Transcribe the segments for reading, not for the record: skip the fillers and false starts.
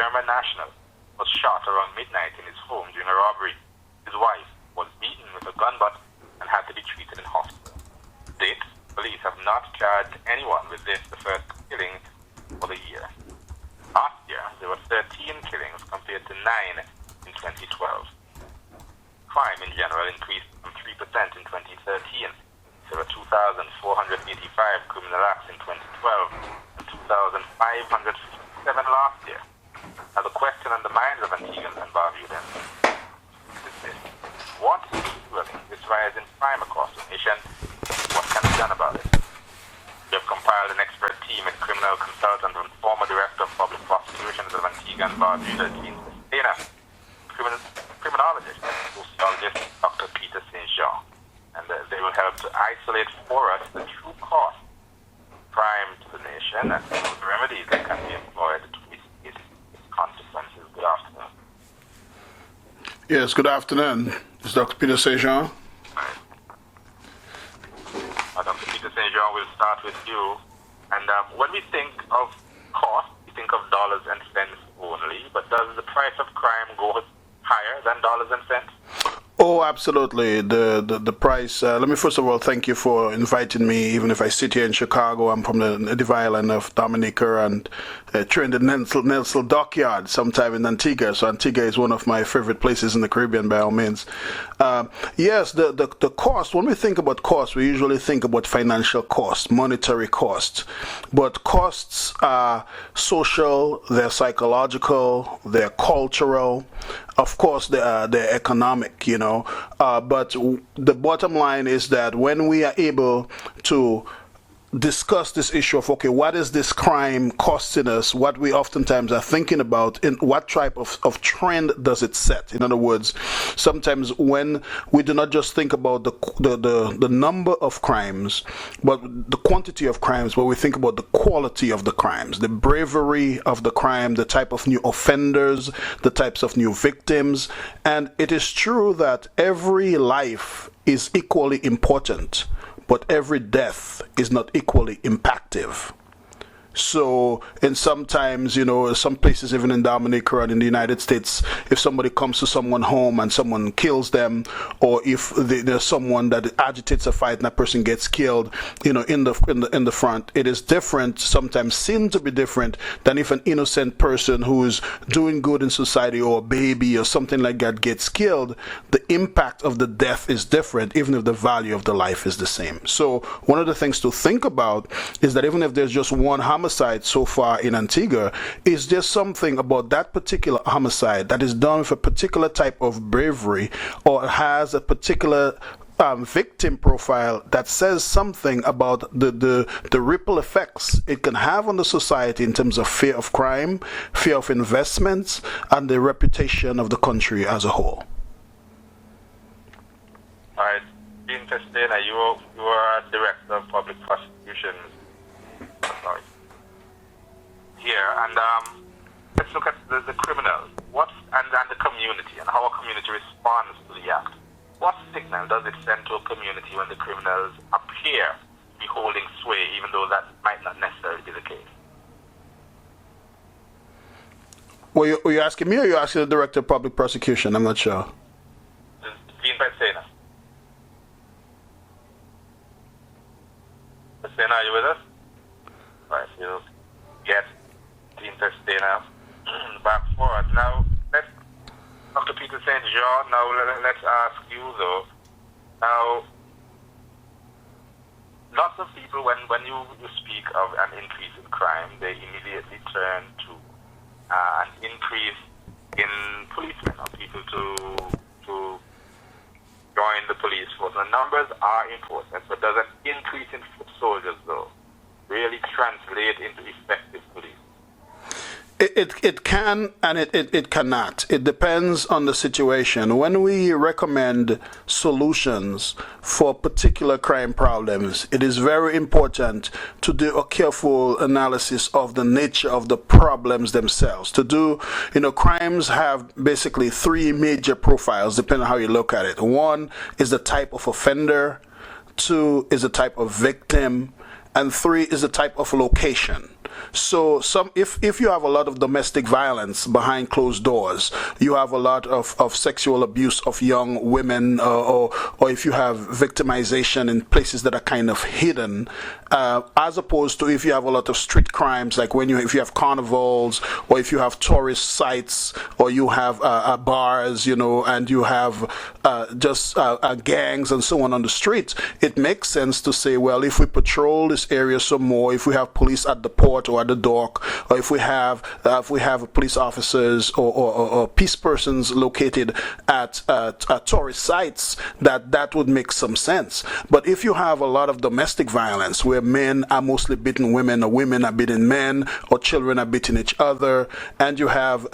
German national, was shot around midnight in his home during a robbery. His wife was beaten with a gun butt and had to be treated in hospital. To date, police have not charged anyone with this, the first killing for the year. Last year, there were 13 killings compared to 9 in 2012. Crime in general increased from 3% in 2013. There were 2,485 criminal acts in 2012 and 2,557 last year. Now the question on the minds of Antiguans and Barbudans is this: what is fueling this rise in crime across the nation? What can be done about it? We have compiled an expert team and criminal consultant and former director of public prosecutions of Antigua and Barbuda, criminologist and sociologist, Dr. Peter St. Jean. And they will help to isolate for us the true cost of crime to the nation and the remedies that can be employed to mitigate its consequences. Good afternoon. Yes, good afternoon. It's Dr. Peter St. Jean. Dr. Peter St. Jean, we'll start with you. And when we think of cost, we think of dollars and cents only, but does the price of crime go higher than dollars and cents? Oh, absolutely. The price. Let me first of all thank you for inviting me. Even if I sit here in Chicago, I'm from the native island of Dominica and trained in Nelson Dockyard, sometime in Antigua. So Antigua is one of my favorite places in the Caribbean, by all means. Yes, the cost. When we think about cost, we usually think about financial cost, monetary cost. But costs are social, they're psychological, they're cultural. Of course, they're economic, but the bottom line is that when we are able to discuss this issue of, okay, what is this crime costing us? What we oftentimes are thinking about, in what type of trend does it set? In other words, sometimes when we do not just think about the number of crimes, but the quantity of crimes, but we think about the quality of the crimes, the bravery of the crime, the type of new offenders, the types of new victims. And it is true that every life is equally important, but every death is not equally impactful. So, and sometimes, some places, even in Dominica and in the United States, if somebody comes to someone's home and someone kills them, or if there's someone that agitates a fight and that person gets killed, in the front, it is different, sometimes seen to be different than if an innocent person who is doing good in society, or a baby or something like that, gets killed. The impact of the death is different, even if the value of the life is the same. So, one of the things to think about is that even if there's just one homicide so far in Antigua, is there something about that particular homicide that is done with a particular type of bravery, or has a particular victim profile that says something about the ripple effects it can have on the society in terms of fear of crime, fear of investments, and the reputation of the country as a whole? All right. Dean Testena, you are Director of Public Prosecutions. Sorry. Here, and let's look at the criminals, and the community, and how a community responds to the act. What signal does it send to a community when the criminals appear to be holding sway, even though that might not necessarily be the case? Were you asking me, or you asking the Director of Public Prosecution? I'm not sure. Dean Testena. Testena, are you with us? All right, you get Dean Testena back for us. Now, Dr. Peter St. Jean, now let's ask you though. Now, lots of people, when you speak of an increase in crime, they immediately turn to an increase in policemen, or people to join the police force. The numbers are important, but does an increase in foot soldiers though really translate into effective police? It can and it cannot. It depends on the situation. When we recommend solutions for particular crime problems, it is very important to do a careful analysis of the nature of the problems themselves. Crimes have basically three major profiles, depending on how you look at it. One is the type of offender, two is the type of victim, and three is the type of location. So if you have a lot of domestic violence behind closed doors, you have a lot of sexual abuse of young women, or if you have victimization in places that are kind of hidden, as opposed to if you have a lot of street crimes, like if you have carnivals, or if you have tourist sites, or you have bars, and you have just gangs and so on the streets. It makes sense to say, well, if we patrol this area some more, if we have police at the port or at the dock, or if we have police officers or peace persons located at tourist sites, that would make some sense. But if you have a lot of domestic violence where men are mostly beating women, or women are beating men, or children are beating each other, and you have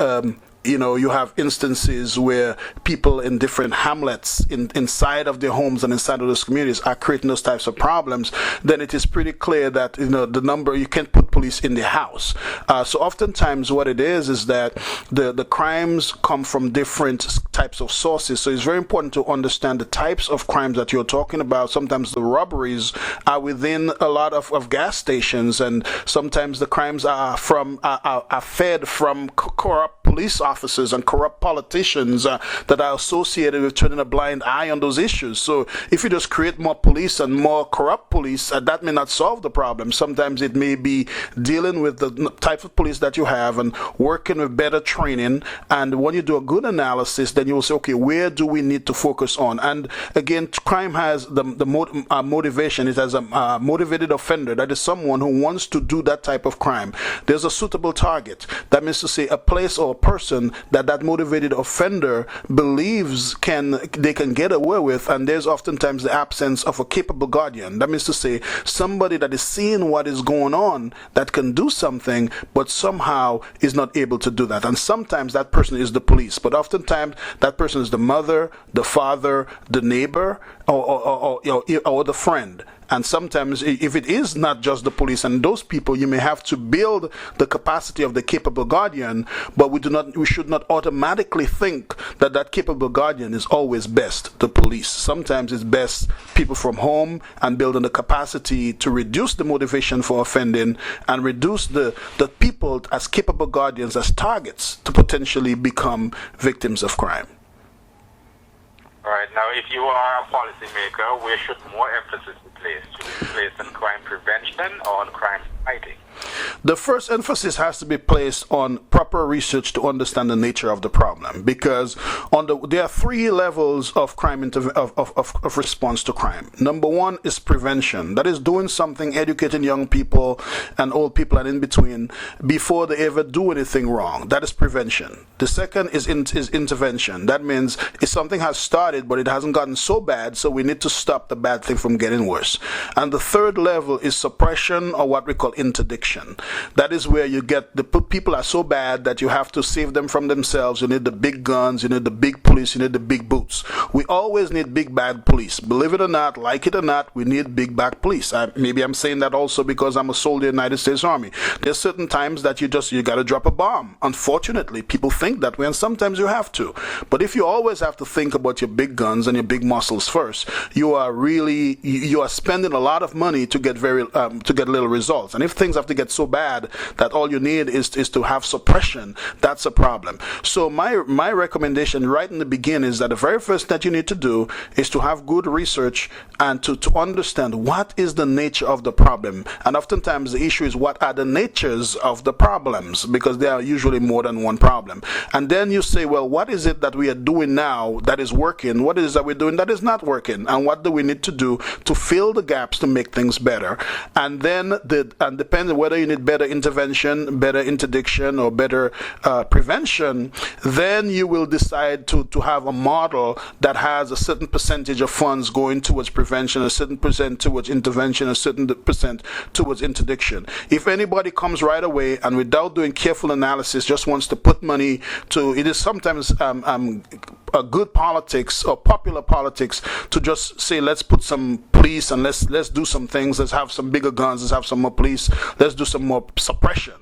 you have instances where people in different hamlets inside of their homes and inside of those communities are creating those types of problems, then it is pretty clear that the number, you can't put police in the house. So oftentimes what it is that the crimes come from different types of sources. So it's very important to understand the types of crimes that you're talking about. Sometimes the robberies are within a lot of gas stations, and sometimes the crimes are fed from corrupt police officers and corrupt politicians that are associated with turning a blind eye on those issues. So if you just create more police and more corrupt police, that may not solve the problem. Sometimes it may be dealing with the type of police that you have and working with better training. And when you do a good analysis, then you will say, okay, where do we need to focus on? And again, crime has the motivation. It has a motivated offender. That is someone who wants to do that type of crime. There's a suitable target. That means to say a place or a person that motivated offender believes they can get away with, and there's oftentimes the absence of a capable guardian. That means to say somebody that is seeing what is going on, that can do something, but somehow is not able to do that. And sometimes that person is the police, but oftentimes that person is the mother, the father, the neighbor, or the friend. And sometimes if it is not just the police and those people, you may have to build the capacity of the capable guardian, but we should not automatically think that capable guardian is always best the police. Sometimes it's best people from home, and building the capacity to reduce the motivation for offending and reduce the people as capable guardians as targets to potentially become victims of crime. All right. Now, if you are a policymaker, where should more emphasis be placed? Should it be placed on crime prevention or on crime fighting? The first emphasis has to be placed on proper research to understand the nature of the problem, because there are three levels of crime of response to crime. Number one is prevention. That is doing something, educating young people and old people and in between before they ever do anything wrong. That is prevention. The second is intervention. That means if something has started but it hasn't gotten so bad, so we need to stop the bad thing from getting worse. And the third level is suppression, or what we call interdiction. That is where you get the people are so bad that you have to save them from themselves. You need the big guns, you need the big police, you need the big boots. We always need big bad police. Believe it or not, like it or not, we need big bad police. Maybe I'm saying that also because I'm a soldier in the United States Army. There's certain times that you got to drop a bomb. Unfortunately, people think that way, and sometimes you have to. But if you always have to think about your big guns and your big muscles first, you are spending a lot of money to get little results. And if things have to get so bad that all you need is to have suppression, that's a problem. So my recommendation right in the beginning is that the very first that you need to do is to have good research and to understand what is the nature of the problem. And oftentimes the issue is what are the natures of the problems, because there are usually more than one problem. And then you say, well, what is it that we are doing now that is working? What is it that we're doing that is not working? And what do we need to do to fill the gaps to make things better? And then depending whether you need better intervention, better interdiction, or better prevention, then you will decide to have a model that has a certain percentage of funds going towards prevention, a certain percent towards intervention, a certain percent towards interdiction. If anybody comes right away and without doing careful analysis just wants to put money to, it is sometimes a good politics or popular politics to just say, let's put some police and let's do some things, let's have some bigger guns, let's have some more police, let's do some more suppression.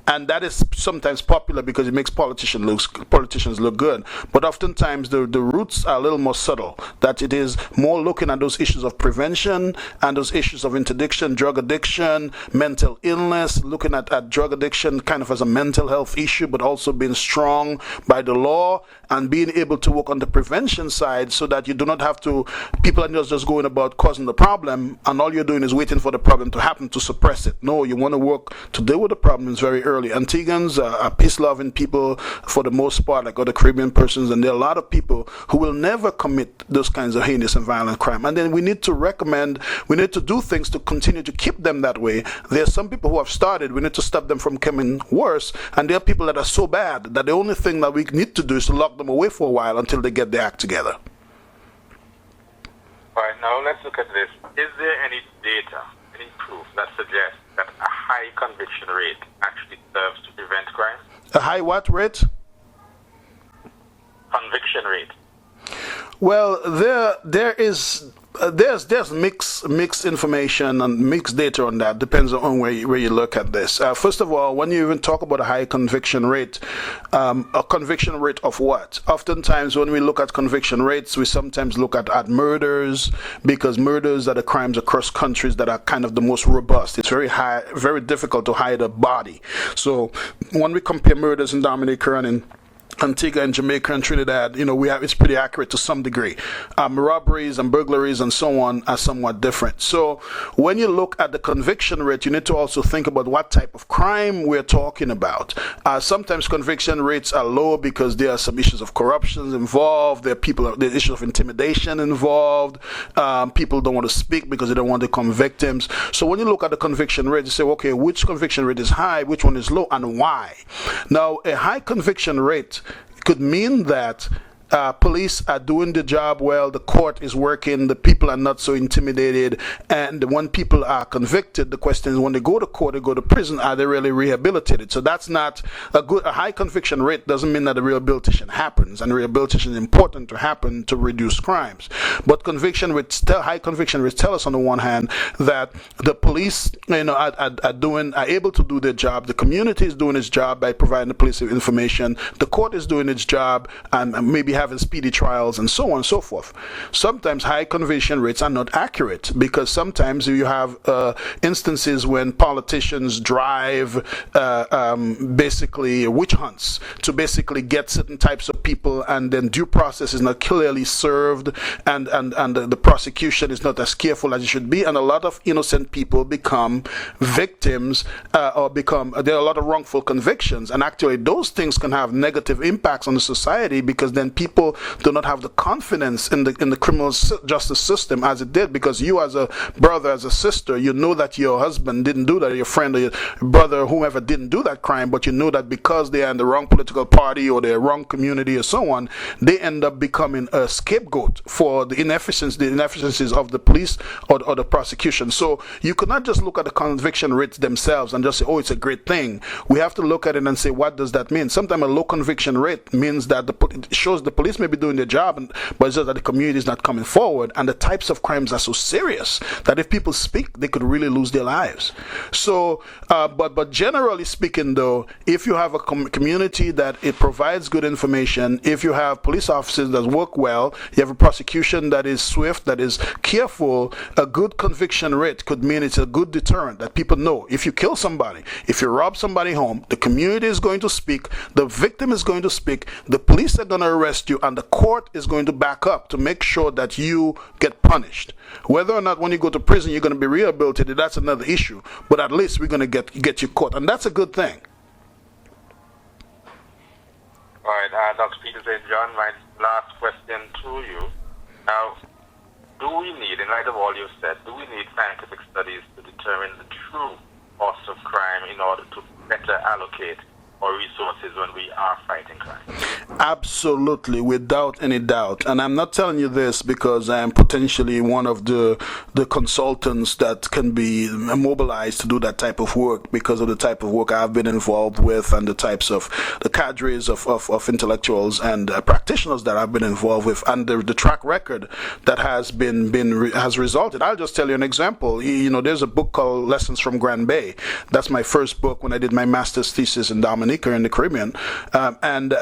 and that is sometimes popular because it makes politicians look good. But oftentimes the roots are a little more subtle. That it is more looking at those issues of prevention and those issues of interdiction, drug addiction, mental illness, looking at drug addiction kind of as a mental health issue, but also being strong by the law and being able to work on the prevention side so that you do not have to, people are not just going about causing the problem and all you're doing is waiting for the problem to happen to suppress it. No, you want to work to deal with the problems very early. Antiguans are peace-loving people for the most part, like other Caribbean persons, and there are a lot of people who will never commit those kinds of heinous and violent crime. And then we need to do things to continue to keep them that way. There are some people who have started, we need to stop them from becoming worse, and there are people that are so bad that the only thing that we need to do is to lock them away for a while until they get their act together. All right, now let's look at this. Is there any data, any proof that suggests that a high conviction rate actually serves to prevent crime? A high what rate? Conviction rate. Well, there's mixed information and mixed data on that. Depends on where you look at this. First of all, when you even talk about a high conviction rate, a conviction rate of what? Oftentimes, when we look at conviction rates, we sometimes look at murders, because murders are the crimes across countries that are kind of the most robust. It's very difficult to hide a body. So when we compare murders in Dominica and in Antigua and Jamaica and Trinidad, it's pretty accurate to some degree. Robberies and burglaries and so on are somewhat different. So when you look at the conviction rate, you need to also think about what type of crime we're talking about. Sometimes conviction rates are low because there are some issues of corruption involved. There are issues of intimidation involved. People don't want to speak because they don't want to become victims. So when you look at the conviction rate, you say, okay, which conviction rate is high, which one is low, and why? Now, a high conviction rate could mean that police are doing the job well, the court is working, the people are not so intimidated, and when people are convicted, the question is when they go to court, they go to prison, are they really rehabilitated? So that's not a high conviction rate doesn't mean that the rehabilitation happens, and rehabilitation is important to happen to reduce crimes. But high conviction rates tell us on the one hand that the police are able to do their job, the community is doing its job by providing the police with information, the court is doing its job and maybe having speedy trials and so on and so forth. Sometimes high conviction rates are not accurate because sometimes you have instances when politicians drive basically witch hunts to basically get certain types of people, and then due process is not clearly served, and the prosecution is not as careful as it should be, and a lot of innocent people become victims there are a lot of wrongful convictions, and actually those things can have negative impacts on the society because then people do not have the confidence in the criminal justice system as it did, because you as a brother, as a sister, you know that your husband didn't do that, or your friend or your brother or whoever didn't do that crime, but you know that because they are in the wrong political party or the wrong community or so on, they end up becoming a scapegoat for the inefficiencies of the police or the prosecution. So you could not just look at the conviction rates themselves and just say, oh, it's a great thing. We have to look at it and say, what does that mean? Sometimes a low conviction rate means that it shows the police may be doing their job, but it's just that the community is not coming forward, and the types of crimes are so serious that if people speak, they could really lose their lives. So, but generally speaking, though, if you have a community that it provides good information, if you have police officers that work well, you have a prosecution that is swift, that is careful, a good conviction rate could mean it's a good deterrent that people know if you kill somebody, if you rob somebody home, the community is going to speak, the victim is going to speak, the police are going to arrest you, and the court is going to back up to make sure that you get punished. Whether or not when you go to prison you're going to be rehabilitated, that's another issue, but at least we're going to get you caught, and that's a good thing. All right, Dr. Peter St. John, my last question to you. Now, do we need, in light of all you've said, do we need scientific studies to determine the true cost of crime in order to better allocate our resources when we are fighting crime? Absolutely, without any doubt. And I'm not telling you this because I am potentially one of the consultants that can be mobilized to do that type of work because of the type of work I've been involved with and the types of the cadres of intellectuals and practitioners that I've been involved with and the track record that has has resulted. I'll just tell you an example. There's a book called Lessons from Grand Bay. That's my first book when I did my master's thesis in Dominica in the Caribbean, and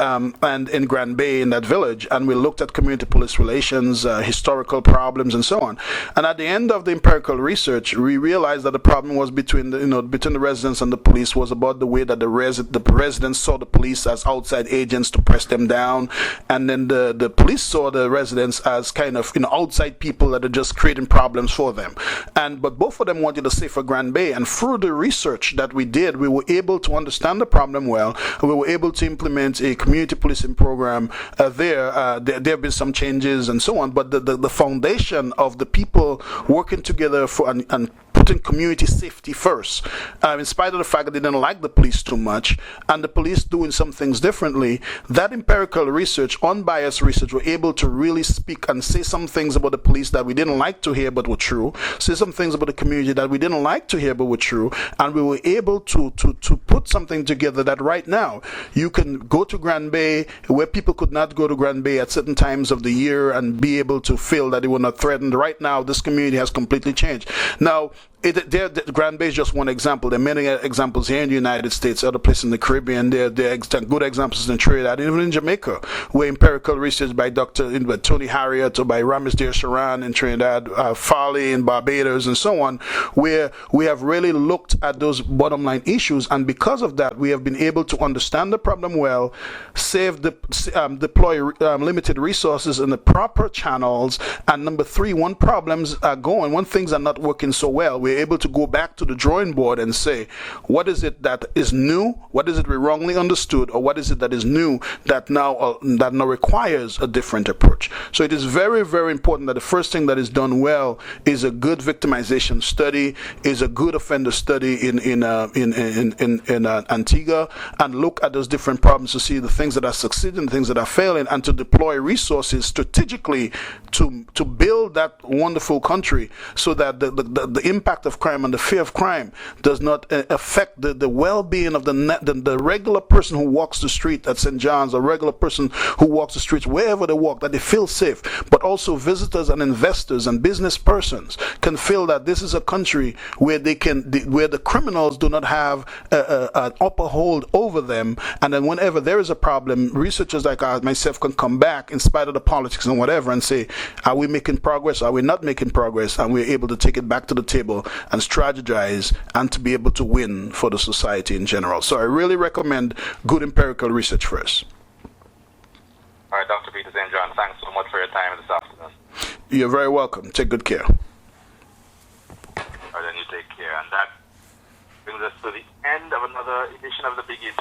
in Grand Bay in that village, and we looked at community police relations, historical problems, and so on. And at the end of the empirical research, we realized that the problem was between the residents and the police was about the way that the residents saw the police as outside agents to press them down, and then the police saw the residents as kind of outside people that are just creating problems for them. But both of them wanted a safer Grand Bay, and through the research that we did, we were able to understand the problem well, and we were able to implement a community policing program there have been some changes and so on, but the foundation of the people working together and putting community safety first, in spite of the fact that they didn't like the police too much, and the police doing some things differently, that empirical research, unbiased research, were able to really speak and say some things about the police that we didn't like to hear but were true, say some things about the community that we didn't like to hear but were true, and we were able to put something together that right now you can go to Grand Bay where people could not go to Grand Bay at certain times of the year and be able to feel that they were not threatened. Right now, this community has completely changed. Now, Grand Bay is just one example. There are many examples here in the United States, other places in the Caribbean. There are good examples in Trinidad, even in Jamaica, where empirical research by Dr. Tony Harriet or by Ramis Deir Sharan in Trinidad, Farley in Barbados, and so on, where we have really looked at those bottom line issues, and because of that, we have been able to understand the problem well, deploy limited resources in the proper channels, and number three, when problems are going, when things are not working so well, we're able to go back to the drawing board and say, what is it that is new? What is it we wrongly understood? Or what is it that is new that now requires a different approach? So it is very, very important that the first thing that is done well is a good victimization study, is a good offender study in Antigua, and look at those different problems to see the things that are succeeding, the things that are failing, and to deploy resources strategically to build that wonderful country so that the impact of crime and the fear of crime does not affect the well-being of the regular person who walks the street at St. John's, or regular person who walks the streets wherever they walk, that they feel safe. But also visitors and investors and business persons can feel that this is a country where where the criminals do not have an upper hold over them, and then whenever there is a problem, researchers like myself can come back in spite of the politics and whatever and say, are we making progress? Are we not making progress? And we're able to take it back to the table and strategize and to be able to win for the society in general. So I really recommend good empirical research first. All right, Dr. Peter St. John, thanks so much for your time this afternoon. You're very welcome. Take good care. All right, then you take care. And that brings us to the end of another edition of The Big East.